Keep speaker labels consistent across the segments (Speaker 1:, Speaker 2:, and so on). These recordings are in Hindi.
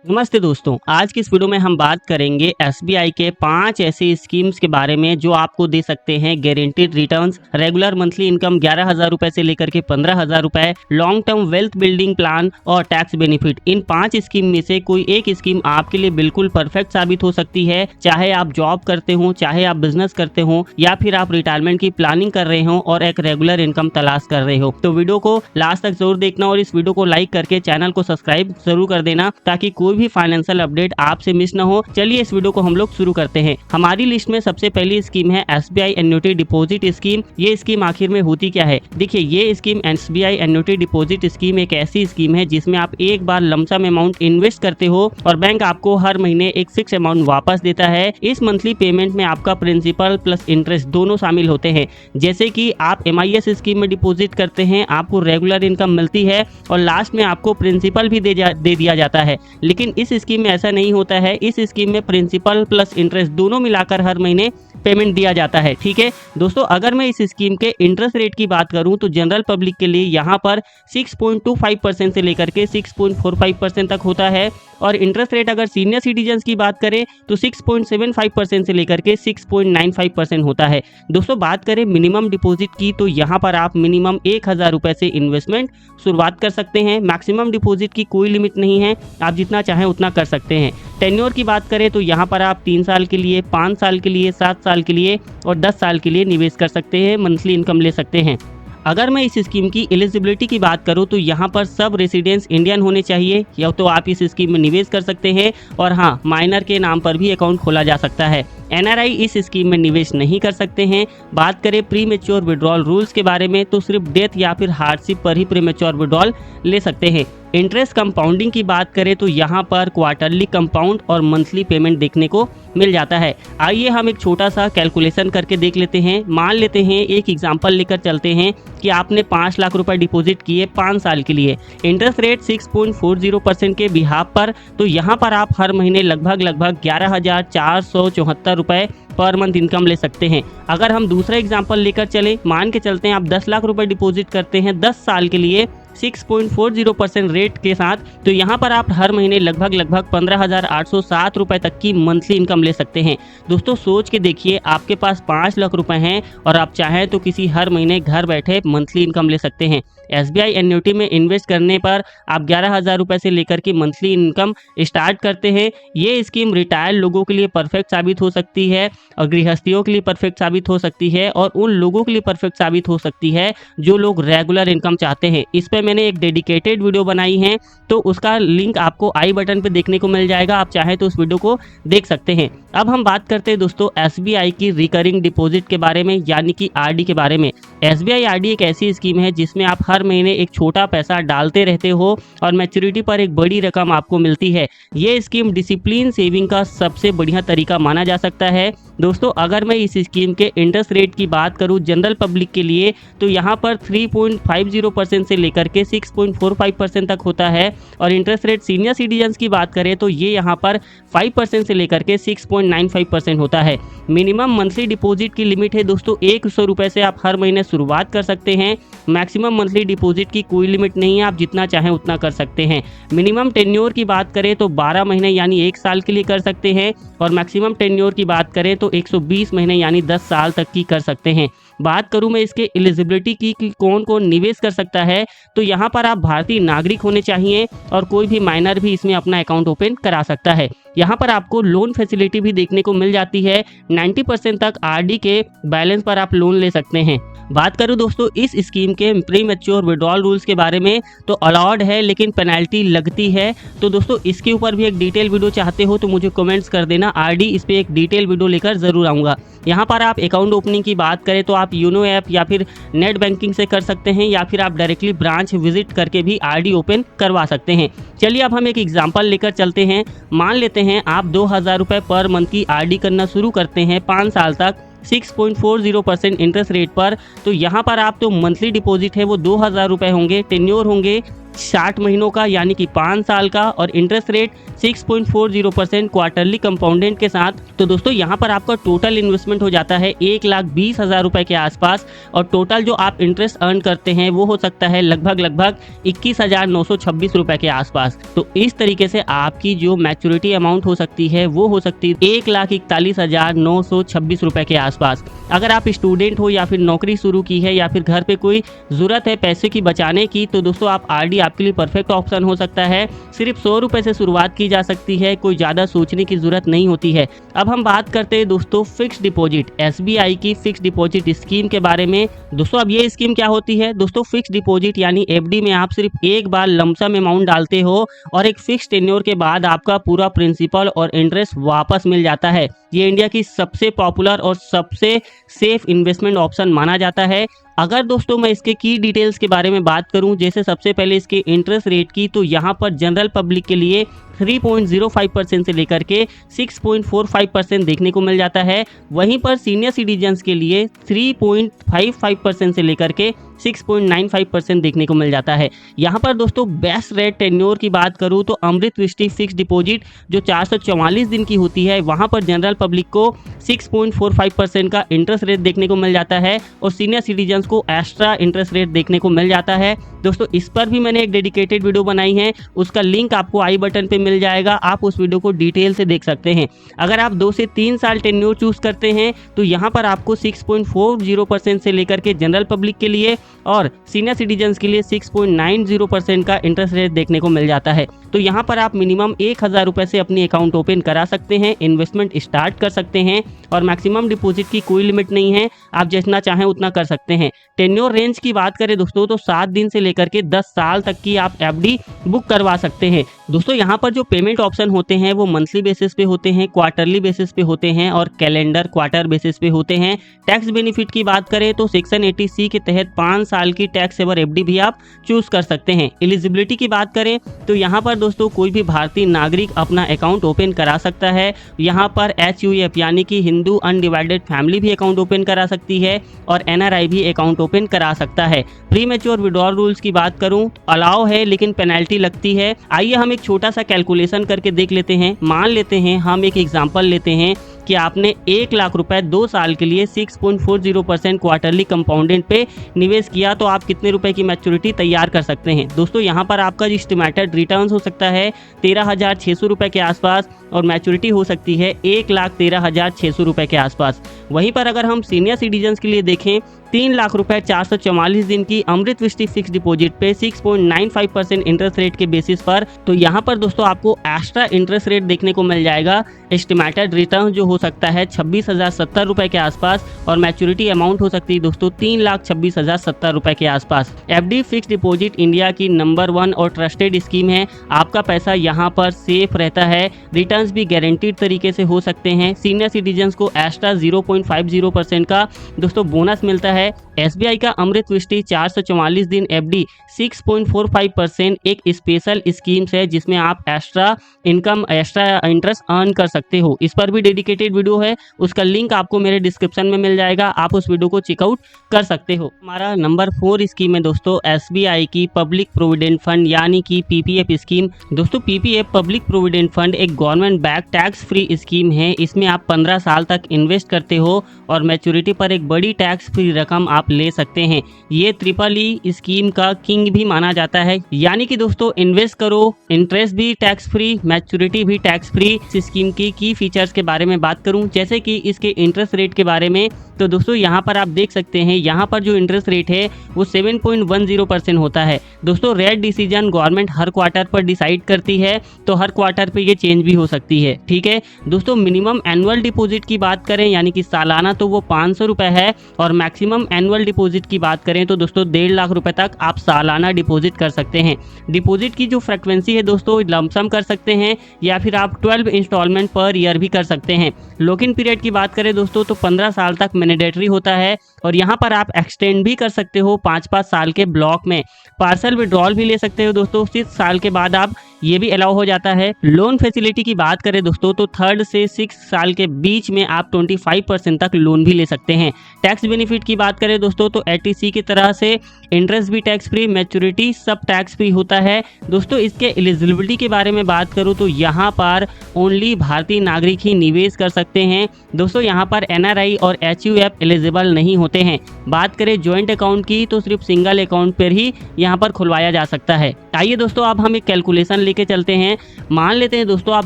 Speaker 1: नमस्ते दोस्तों, आज की इस वीडियो में हम बात करेंगे एसबीआई के 5 ऐसे स्कीम्स के बारे में जो आपको दे सकते हैं guaranteed returns, regular monthly income 11,000 रुपए से लेकर के 15,000 रुपए, long term wealth building plan और टैक्स बेनिफिट। इन 5 स्कीम में से कोई एक स्कीम आपके लिए बिल्कुल परफेक्ट साबित हो सकती है, चाहे आप जॉब करते हो, चाहे आप बिजनेस करते हो या फिर आप रिटायरमेंट की प्लानिंग कर रहे हो और एक रेगुलर इनकम तलाश कर रहे हो। तो वीडियो को लास्ट तक जरूर देखना और इस वीडियो को लाइक करके चैनल को सब्सक्राइब जरूर कर देना ताकि कोई भी फाइनेंशियल अपडेट आपसे मिस ना हो। चलिए इस वीडियो को हम लोग शुरू करते हैं। हमारी लिस्ट में सबसे पहली स्कीम है एसबीआई एन्युटी डिपॉजिट स्कीम। ये स्कीम आखिर में होती क्या है? देखिए, ये scheme SBI annuity deposit scheme एक ऐसी स्कीम है जिसमें आप एक बार लमसम अमाउंट इन्वेस्ट करते हो और बैंक आपको हर महीने एक फिक्स अमाउंट वापस देता है। इस मंथली पेमेंट में आपका प्रिंसिपल प्लस इंटरेस्ट दोनों शामिल होते हैं। जैसे कि आप एमआईएस स्कीम में डिपॉजिट करते हैं, आपको रेगुलर इनकम मिलती है और लास्ट में आपको प्रिंसिपल भी दे दिया जाता है। लेकिन इस स्कीम में ऐसा नहीं होता है। इस स्कीम में प्रिंसिपल प्लस इंटरेस्ट दोनों मिलाकर हर महीने पेमेंट दिया जाता है। ठीक है दोस्तों, अगर मैं इस स्कीम के इंटरेस्ट रेट की बात करूं तो जनरल पब्लिक के लिए यहाँ पर 6.25% से लेकर के 6.45% तक होता है और इंटरेस्ट रेट अगर सीनियर सिटीजन्स की बात करें तो 6.75% से लेकर के 6.95% होता है। दोस्तों, बात करें मिनिमम डिपॉजिट की तो यहाँ पर आप मिनिमम 1,000 रुपए से इन्वेस्टमेंट शुरुआत कर सकते हैं। मैक्सिमम डिपॉजिट की कोई लिमिट नहीं है, आप जितना चाहें उतना कर सकते हैं। टेन्योर की बात करें तो यहाँ पर आप 3 साल के लिए, 5 साल के लिए, 7 साल के लिए और 10 साल के लिए निवेश कर सकते हैं, मंथली इनकम ले सकते हैं। अगर मैं इस स्कीम की एलिजिबिलिटी की बात करूं तो यहाँ पर सब रेसिडेंट्स इंडियन होने चाहिए या तो आप इस स्कीम में निवेश कर सकते हैं और हाँ, माइनर के नाम पर भी अकाउंट खोला जा सकता है। एनआरआई इस स्कीम में निवेश नहीं कर सकते हैं। बात करें प्री मेच्योर विड्रॉल रूल्स के बारे में तो सिर्फ डेथ या फिर हार्डशिप पर ही प्री मेच्योर विड्रॉल ले सकते हैं। इंटरेस्ट कंपाउंडिंग की बात करें तो यहाँ पर क्वार्टरली कंपाउंड और मंथली पेमेंट देखने को मिल जाता है। आइए हम एक छोटा सा कैलकुलेशन करके देख लेते हैं। मान लेते हैं, एक एग्जांपल लेकर चलते हैं कि आपने 5 लाख रुपए डिपॉजिट किए 5 साल के लिए, इंटरेस्ट रेट 6.40% के बिहाफ पर, तो यहाँ पर आप हर महीने लगभग 11,474 रुपए पर मंथ इनकम ले सकते हैं। अगर हम दूसरा एग्जांपल लेकर चलें, मान के चलते हैं आप 10 लाख रुपए डिपॉजिट करते हैं 10 साल के लिए 6.40% रेट के साथ, तो यहाँ पर आप हर महीने लगभग 15,807 रुपए तक की मंथली इनकम ले सकते हैं। दोस्तों, सोच के देखिए, आपके पास 5 लाख रुपए हैं और आप चाहें तो किसी हर महीने घर बैठे मंथली इनकम ले सकते हैं। एसबीआई एन्युटी में इन्वेस्ट करने पर आप 11,000 रुपए से लेकर के मंथली इनकम स्टार्ट करते हैं। ये स्कीम रिटायर्ड लोगों के लिए परफेक्ट साबित हो सकती है और गृहस्थियों के लिए परफेक्ट साबित हो सकती है और उन लोगों के लिए परफेक्ट साबित हो सकती है जो लोग रेगुलर इनकम चाहते हैं। इस पर मैंने एक डेडिकेटेड वीडियो बनाई है, तो उसका लिंक आपको आई बटन पे देखने को मिल जाएगा, आप चाहें तो उस वीडियो को देख सकते हैं। अब हम बात करते हैं दोस्तों एसबीआई की रिकरिंग डिपॉजिट के बारे में, यानी कि आरडी के बारे में। एसबीआई आरडी एक ऐसी स्कीम है जिसमें आप हर महीने एक छोटा पैसा डालते रहते हो और मैच्योरिटी पर एक बड़ी रकम आपको मिलती है। ये स्कीम डिसिप्लिन सेविंग का सबसे बढ़िया तरीका माना जा सकता है। दोस्तों, अगर मैं इस स्कीम के इंटरेस्ट रेट की बात करूं जनरल पब्लिक के लिए तो यहाँ पर 3.50% से लेकर के 6.45% तक होता है और इंटरेस्ट रेट सीनियर सिटीजन्स की बात करें तो ये यहाँ पर 5% से लेकर के 6.95% होता है। मिनिमम मंथली डिपॉजिट की लिमिट है दोस्तों 100 रुपए से आप हर महीने शुरुआत कर सकते हैं। मैक्सिमम मंथली डिपॉजिट की कोई लिमिट नहीं है, आप जितना चाहें उतना कर सकते हैं। मिनिमम टेन्योर की बात करें तो 12 महीने यानी 1 साल के लिए कर सकते हैं और मैक्सिमम टेन्योर की बात करें तो 120 महीने यानी 10 साल तक की कर सकते हैं। बात करूं मैं इसके एलिजिबिलिटी की कि कौन कौन निवेश कर सकता है, तो यहाँ पर आप भारतीय नागरिक होने चाहिए और कोई भी माइनर भी इसमें अपना अकाउंट ओपन करा सकता है। यहाँ पर आपको लोन फैसिलिटी भी देखने को मिल जाती है। 90% तक आरडी के बैलेंस पर आप लोन ले सकते हैं। बात करूं दोस्तों इस स्कीम के प्री मैच्योर विड्रॉल रूल्स के बारे में तो अलाउड है लेकिन पेनल्टी लगती है। तो दोस्तों, इसके ऊपर भी एक डिटेल वीडियो चाहते हो तो मुझे कमेंट्स कर देना, आरडी इस पे एक डिटेल वीडियो लेकर जरूर आऊँगा। यहाँ पर आप अकाउंट ओपनिंग की बात करें तो आप यूनो ऐप या फिर नेट बैंकिंग से कर सकते हैं या फिर आप डायरेक्टली ब्रांच विजिट करके भी आरडी ओपन करवा सकते हैं। चलिए अब हम एक एग्जांपल लेकर चलते हैं। मान लेते हैं आप 2,000 रुपए पर मंथ की आरडी करना शुरू करते हैं 5 साल तक 6.40% इंटरेस्ट रेट पर, तो यहाँ पर आप तो मंथली डिपॉजिट है वो 2,000 रुपए होंगे, टेन्योर होंगे 60 महीनों का यानी कि 5 साल का, और इंटरेस्ट रेट 6.40% क्वार्टरली कंपाउंडेड के साथ। तो दोस्तों यहाँ पर आपका टोटल इन्वेस्टमेंट हो जाता है 1,20,000 रुपए के आसपास, और टोटल जो आप इंटरेस्ट अर्न करते हैं वो हो सकता है लगभग 21,926 रुपए के आसपास। तो इस तरीके से आपकी जो मैच्योरिटी अमाउंट हो सकती है वो हो सकती है 1,41,926 रुपए के आसपास। अगर आप स्टूडेंट हो या फिर नौकरी शुरू की है या फिर घर पे कोई ज़रूरत है पैसे की बचाने की, तो दोस्तों आप आरडी आपके लिए परफेक्ट ऑप्शन हो सकता है। सिर्फ 100 रुपए से शुरुआत की जा सकती है, कोई ज़्यादा सोचने की ज़रूरत नहीं होती है। अब हम बात करते हैं दोस्तों फिक्स डिपॉजिट, एसबीआई की फिक्स डिपॉजिट स्कीम के बारे में। दोस्तों अब ये स्कीम क्या होती है? दोस्तों फिक्स डिपॉजिट यानी एफडी में आप सिर्फ एक बार लमसम अमाउंट डालते हो और एक फिक्स टेन्योर के बाद आपका पूरा प्रिंसिपल और इंटरेस्ट वापस मिल जाता है। ये इंडिया की सबसे पॉपुलर और सबसे सेफ इन्वेस्टमेंट ऑप्शन माना जाता है। अगर दोस्तों मैं इसके की डिटेल्स के बारे में बात करूं, जैसे सबसे पहले इसके इंटरेस्ट रेट की, तो यहाँ पर जनरल पब्लिक के लिए 3.05% से लेकर के 6.45% देखने को मिल जाता है। वहीं पर सीनियर सिटीजन्स के लिए 3.55% से लेकर के 6.95% देखने को मिल जाता है। यहाँ पर दोस्तों बेस्ट रेट टेन्योर की बात करूँ तो अमृत दृष्टि फिक्स डिपॉजिट जो 444 दिन की होती है, वहाँ पर जनरल पब्लिक को 6.45% का इंटरेस्ट रेट देखने को मिल जाता है और सीनियर सिटीजन्स को एक्स्ट्रा इंटरेस्ट रेट देखने को मिल जाता है। दोस्तों इस पर भी मैंने एक डेडिकेटेड वीडियो बनाई है, उसका लिंक आपको आई बटन पे मिल जाएगा, आप उस वीडियो को डिटेल से देख सकते हैं। अगर आप 2 से 3 साल टेन्योर चूज करते हैं तो यहाँ पर आपको 6.40% से लेकर के जनरल पब्लिक के लिए और सीनियर सिटीजन्स के लिए 6.90% का इंटरेस्ट रेट देखने को मिल जाता है। तो यहाँ पर आप मिनिमम 1,000 रुपए से अपनी अकाउंट ओपन करा सकते हैं, इन्वेस्टमेंट स्टार्ट कर सकते हैं और मैक्सिमम डिपॉजिट की कोई लिमिट नहीं है, आप जितना चाहें उतना कर सकते हैं। टेन्योर रेंज की बात करें दोस्तों तो 7 दिन से लेकर के 10 साल तक की आप एफडी बुक करवा सकते हैं। दोस्तों यहाँ पर जो पेमेंट ऑप्शन होते हैं वो मंथली बेसिस पे होते हैं, क्वार्टरली बेसिस पे होते हैं और कैलेंडर क्वार्टर बेसिस पे होते हैं। टैक्स बेनिफिट की बात करें तो सेक्शन 80C के तहत 5 साल की टैक्स सेवर एफडी भी आप चूज कर सकते हैं। एलिजिबिलिटी की बात करें तो यहाँ पर दोस्तों कोई भी भारतीय नागरिक अपना अकाउंट ओपन करा सकता है। यहाँ पर HUF यानी कि हिंदू अनडिवाइडेड फैमिली भी अकाउंट ओपन करा सकती है और NRI भी अकाउंट ओपन करा सकता है। प्री मैच्योर विड्रॉल रूल्स की बात करूं तो अलाउ है लेकिन पेनल्टी लगती है। आइए हम एक छोटा सा कैलकुलेशन करके देख लेते हैं। मान लेते हैं हम एक एग्जांपल लेते हैं कि आपने 1 लाख रुपए 2 साल के लिए 6.40% क्वार्टरली कंपाउंडेड पे निवेश किया, तो आप कितने रुपए की मैच्योरिटी तैयार कर सकते हैं? दोस्तों यहाँ पर आपका जो एस्टिमेटेड रिटर्न्स हो सकता है 13,600 रुपए के आसपास और मैच्योरिटी हो सकती है 1,13,600 रुपए के आसपास। वहीं पर अगर हम सीनियर सिटीजन्स के लिए देखें 3 लाख रुपए 444 दिन की अमृत दृष्टि फिक्स डिपॉजिट पे 6.95% इंटरेस्ट रेट के बेसिस पर, तो यहाँ पर दोस्तों आपको एक्स्ट्रा इंटरेस्ट रेट देखने को मिल जाएगा। एस्टिमेटेड रिटर्न जो हो सकता है 26,070 रुपए के आसपास और मैच्योरिटी अमाउंट हो सकती है दोस्तों 3,26,070 रुपए के आसपास। एफडी फिक्स डिपॉजिट इंडिया की नंबर 1 और ट्रस्टेड स्कीम है। आपका पैसा यहाँ पर सेफ रहता है, रिटर्न्स भी गारंटीड तरीके से हो सकते हैं। सीनियर सिटीजन्स को एक्स्ट्रा 0.50% का दोस्तों बोनस मिलता है। SBI का अमृत दृष्टि 444 दिन एफडी 6.45% एक स्पेशल स्कीम है जिसमें आप extra income extra interest earn कर सकते हो। इस पर भी डेडिकेटेड वीडियो है, उसका लिंक आपको मेरे डिस्क्रिप्शन में मिल जाएगा, आप उस वीडियो को चेकआउट कर सकते हो। हमारा नंबर 4 स्कीम है दोस्तों SBI की पब्लिक प्रोविडेंट फंड यानी कि PPF स्कीम। दोस्तों PPF पब्लिक प्रोविडेंट फंड एक government back tax free scheme है। इसमें आप 15 साल तक इन्वेस्ट करते हो और मैच्योरिटी पर एक बड़ी टैक्स फ्री रकम आप ले सकते हैं। ये EEE स्कीम का किंग भी माना जाता है, यानी कि दोस्तों इन्वेस्ट करो, इंटरेस्ट भी टैक्स फ्री, मैच्योरिटी भी टैक्स फ्री। इस स्कीम की फीचर्स के बारे में बात करूं, जैसे कि इसके इंटरेस्ट रेट के बारे में, तो दोस्तों यहाँ पर आप देख सकते हैं यहाँ पर जो इंटरेस्ट रेट है वो 7.10% होता है। दोस्तों रेट डिसीजन गवर्नमेंट हर क्वार्टर पर डिसाइड करती है, तो हर क्वार्टर पे ये चेंज भी हो सकती है, ठीक है दोस्तों। मिनिमम एनुअल डिपॉजिट की बात करें यानी कि सालाना, तो वो 500 रुपए है और मैक्सिमम एनुअल डिपॉजिट की बात करें तो दोस्तों 1.5 लाख रुपए तक आप सालाना डिपॉजिट कर सकते हैं। डिपॉजिट की जो फ्रिक्वेंसी है दोस्तों लमसम कर सकते हैं या फिर आप 12 इंस्टॉलमेंट पर ईयर भी कर सकते हैं। लॉक इन पीरियड की बात करें दोस्तों तो 15 साल तक मैंडेटरी होता है और यहाँ पर आप एक्सटेंड भी कर सकते हो 5-5 साल के ब्लॉक में। पार्सल विड्रॉल भी ले सकते हो दोस्तों, 6 साल के बाद आप ये भी अलाउ हो जाता है। लोन फैसिलिटी की बात करें दोस्तों तो 3rd से 6 साल के बीच में आप 25% तक लोन भी ले सकते हैं। टैक्स बेनिफिट की बात करें दोस्तों तो एटीसी की तरह से इंटरेस्ट भी टैक्स फ्री, मैच्योरिटी सब टैक्स फ्री होता है। दोस्तों इसके एलिजिबिलिटी के बारे में बात करूं तो यहाँ पर ओनली भारतीय नागरिक ही निवेश कर सकते हैं। दोस्तों यहाँ पर एनआरआई और एचयूएफ एलिजिबल नहीं होते हैं। बात करें ज्वाइंट अकाउंट की तो सिर्फ सिंगल अकाउंट पर ही यहाँ पर खुलवाया जा सकता है। आइए दोस्तों अब हम एक कैलकुलेशन लेके चलते हैं। मान लेते हैं दोस्तों आप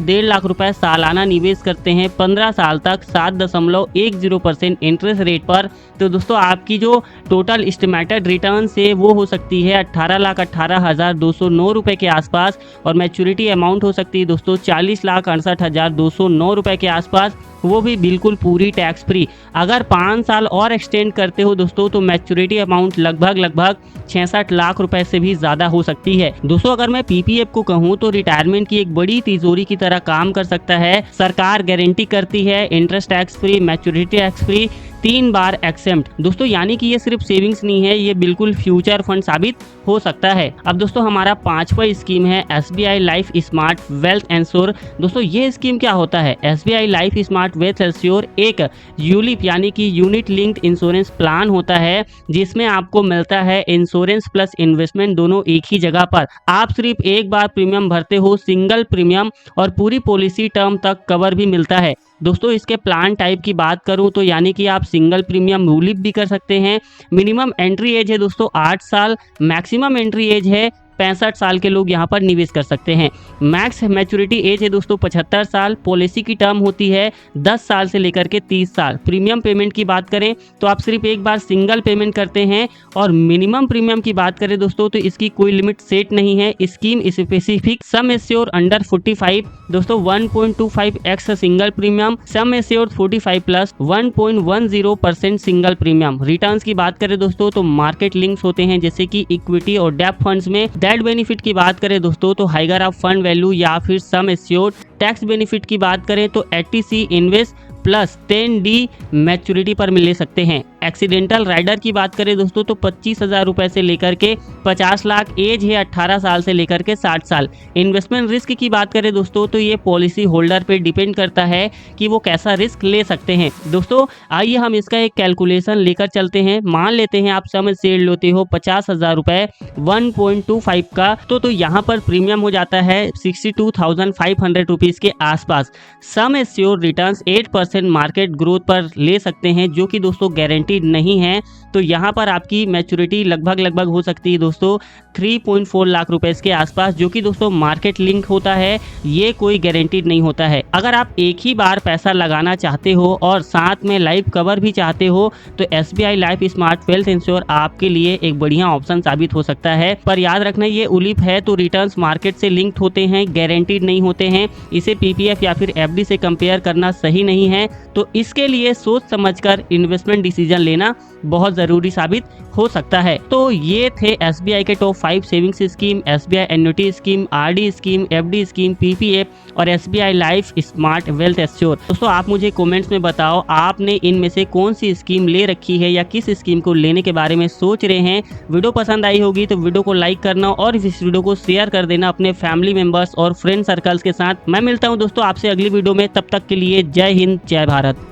Speaker 1: 1.5 लाख रुपए सालाना निवेश करते हैं 15 साल तक 7.10% इंटरेस्ट रेट पर, तो दोस्तों आपकी जो टोटल एस्टिमेटेड रिटर्न है वो हो सकती है 18,18,209 रुपए के आसपास, और मैच्योरिटी अमाउंट हो सकती है दोस्तों 40,68,209 रुपए के आसपास, वो भी बिल्कुल पूरी टैक्स फ्री। अगर 5 साल और एक्सटेंड करते हो दोस्तों तो मैच्योरिटी अमाउंट लगभग 66 लाख रुपए से भी ज्यादा हो सकती है। दोस्तों अगर मैं पीपीएफ को कहूँ तो रिटायरमेंट की एक बड़ी तिजोरी की तरह काम कर सकता है। सरकार गारंटी करती है interest tax free, maturity tax free, 3 बार एक्सेम्प्ट। दोस्तों यानी कि ये सिर्फ सेविंग्स नहीं है, ये बिल्कुल फ्यूचर फंड साबित हो सकता है। अब दोस्तों हमारा 5वां स्कीम है SBI life smart wealth insure. दोस्तों ये स्कीम क्या होता है? SBI life smart wealth ensure एक यूलिप यानी कि यूनिट लिंक्ड इंश्योरेंस प्लान होता है, जिसमें आपको मिलता है इंश्योरेंस प्लस इन्वेस्टमेंट दोनों एक ही जगह पर। आप सिर्फ एक बार प्रीमियम भरते हो, सिंगल प्रीमियम, और पूरी पॉलिसी टर्म तक कवर भी मिलता है। दोस्तों इसके प्लान टाइप की बात करूं तो यानी कि आप सिंगल प्रीमियम यूलिप भी कर सकते हैं। मिनिमम एंट्री एज है दोस्तों 8 साल, मैक्सिमम एंट्री एज है 65 साल के लोग यहाँ पर निवेश कर सकते हैं। मैक्स मैच्योरिटी एज है दोस्तों 75 साल। पॉलिसी की टर्म होती है 10 साल से लेकर के 30 साल। प्रीमियम पेमेंट की बात करें तो आप सिर्फ एक बार सिंगल पेमेंट करते हैं, और मिनिमम प्रीमियम की बात करें दोस्तों तो इसकी कोई लिमिट सेट नहीं है। Scheme specific sum assure under 45 दोस्तों 1.25x single premium, sum assure 45 plus 1.10% single premium. Returns की बात करें दोस्तों तो मार्केट लिंक्स होते हैं जैसे कि इक्विटी और डेब्ट फंड्स में। डेट बेनिफिट की बात करें दोस्तों तो हाइगर ऑफ फंड वैल्यू या फिर सम एश्योर्ड। टैक्स बेनिफिट की बात करें तो ATC invest plus 10D maturity पर मिल सकते हैं। एक्सीडेंटल राइडर की बात करें दोस्तों तो 25,000 रुपए से लेकर के 50 लाख, एज है 18 साल से लेकर के 60 साल। इन्वेस्टमेंट रिस्क की बात करें दोस्तों तो ये पॉलिसी होल्डर पे डिपेंड करता है कि वो कैसा रिस्क ले सकते हैं। दोस्तों आइए हम इसका एक कैलकुलेशन लेकर चलते हैं। मान लेते हैं आप सम एश्योर्ड लेते हो 50,000 रुपए 1.25 का, तो यहाँ पर प्रीमियम हो जाता है 62,500 रुपीज के आसपास। Sum assured returns 8% market growth पर ले सकते हैं, जो कि दोस्तों गारंटीड नहीं है। तो यहाँ पर आपकी मैच्योरिटी लगभग हो सकती है दोस्तों 3.4 लाख रुपए के आसपास, जो कि दोस्तों मार्केट लिंक होता है, ये कोई गारंटीड नहीं होता है। अगर आप एक ही बार पैसा लगाना चाहते हो और साथ में लाइफ कवर भी चाहते हो तो SBI life smart wealth ensure आपके लिए एक बढ़िया ऑप्शन साबित हो सकता है। पर याद रखना ये उलिप है तो रिटर्न्स मार्केट से लिंक्ड होते हैं, गारंटीड नहीं होते हैं। इसे पीपीएफ या फिर एफडी से कंपेयर करना सही नहीं है, तो इसके लिए सोच समझकर इन्वेस्टमेंट डिसीजन लेना बहुत जरूरी साबित हो सकता है। तो ये थे एसबीआई के top 5 savings scheme, SBI annuity scheme, RD scheme, FD scheme, PPF और SBI life smart wealth insure. दोस्तों आप मुझे कमेंट्स में बताओ आपने इनमें से कौन सी स्कीम ले रखी है या किस स्कीम को लेने के बारे में सोच रहे हैं। वीडियो पसंद आई होगी तो वीडियो को लाइक करना और इस वीडियो को शेयर कर देना अपने फैमिली मेंबर्स और फ्रेंड सर्कल्स के साथ। मैं मिलता हूं दोस्तों आपसे अगली वीडियो में, तब तक के लिए जय हिंद, जय भारत।